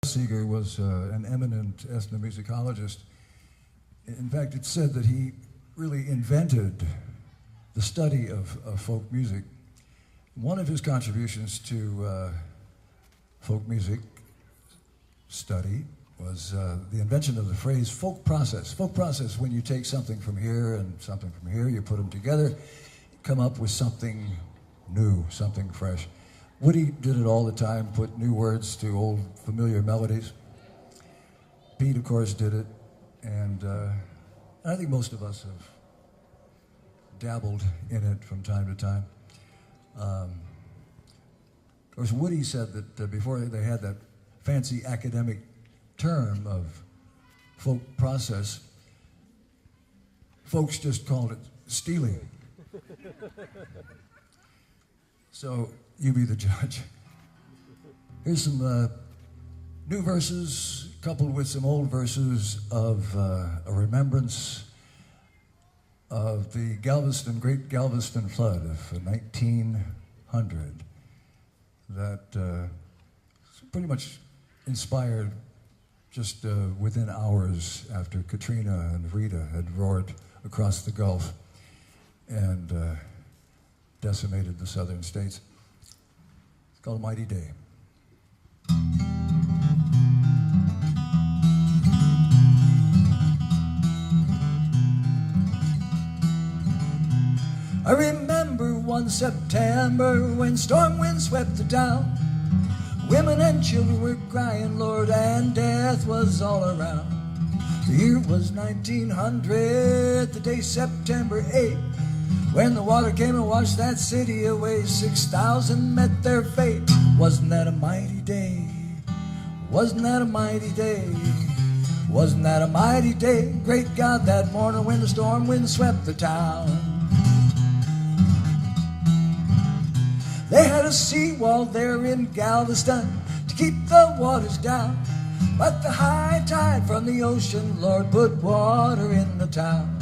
Seeger was an eminent ethnomusicologist. In fact, it's said that he really invented the study of folk music. One of his contributions to folk music study was the invention of the phrase folk process. Folk process, when you take something from here and something from here, you put them together, come up with something new, something fresh. Woody did it all the time, put new words to old familiar melodies. Pete, of course, did it, and I think most of us have dabbled in it from time to time. Of course, Woody said that before they had that fancy academic term of folk process, folks just called it stealing. So you be the judge. Here's some new verses coupled with some old verses of a remembrance of the Great Galveston flood of 1900 that pretty much inspired just within hours after Katrina and Rita had roared across the Gulf and decimated the southern states. It's called A Mighty Day. I remember one September when storm winds swept the town. Women and children were crying, Lord, and death was all around. The year was 1900, the day September 8th, when the water came and washed that city away. 6,000 met their fate. Wasn't that a mighty day? Wasn't that a mighty day? Wasn't that a mighty day? Great God, that morning when the storm wind swept the town. They had a seawall there in Galveston to keep the waters down. But the high tide from the ocean, Lord, put water in the town.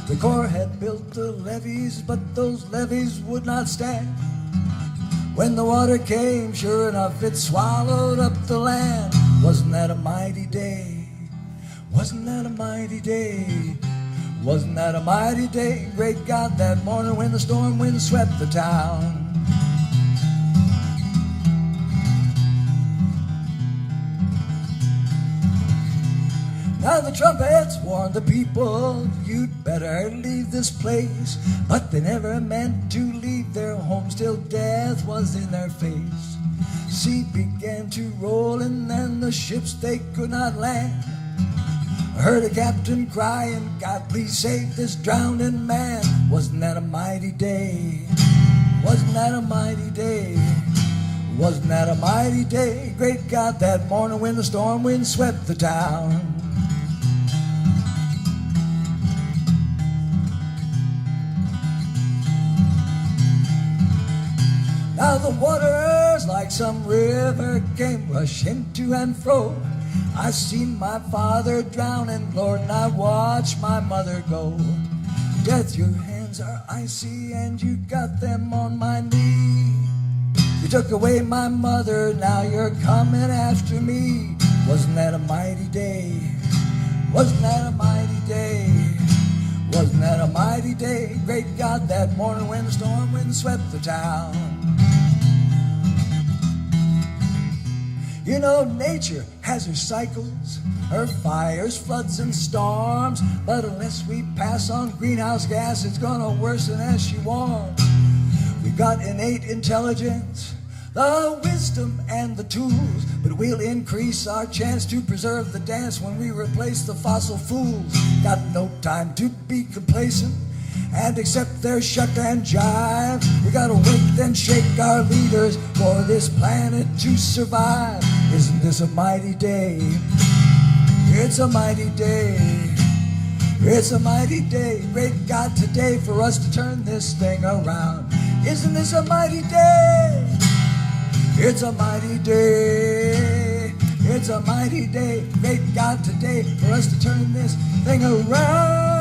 The Corps had built the levees, but those levees would not stand. When the water came, sure enough, it swallowed up the land. Wasn't that a mighty day? Wasn't that a mighty day? Wasn't that a mighty day? Great God, that morning when the storm wind swept the town. Now the trumpets warned the people, you'd better leave this place. But they never meant to leave their homes till death was in their face. Sea began to roll and then the ships they could not land. I heard a captain crying, God please save this drowning man. Wasn't that a mighty day? Wasn't that a mighty day? Wasn't that a mighty day? Great God, that morning when the storm wind swept the town. Now the waters like some river came rushing to and fro. I seen my father drowning, Lord, and I watched my mother go. Death, your hands are icy and you got them on my knee. You took away my mother, now you're coming after me. Wasn't that a mighty day? Wasn't that a mighty day? Wasn't that a mighty day? Great God, that morning when the storm wind swept the town. You know, nature has her cycles, her fires, floods, and storms. But unless we pass on greenhouse gas, it's gonna worsen as she warms. We've got innate intelligence, the wisdom and the tools, but we'll increase our chance to preserve the dance when we replace the fossil fuels. Got no time to be complacent and accept their shuck and jive. We gotta wake and shake our leaders for this planet to survive. Isn't this a mighty day? It's a mighty day. It's a mighty day. Great God, today for us to turn this thing around. Isn't this a mighty day? It's a mighty day. It's a mighty day. Great God, today for us to turn this thing around.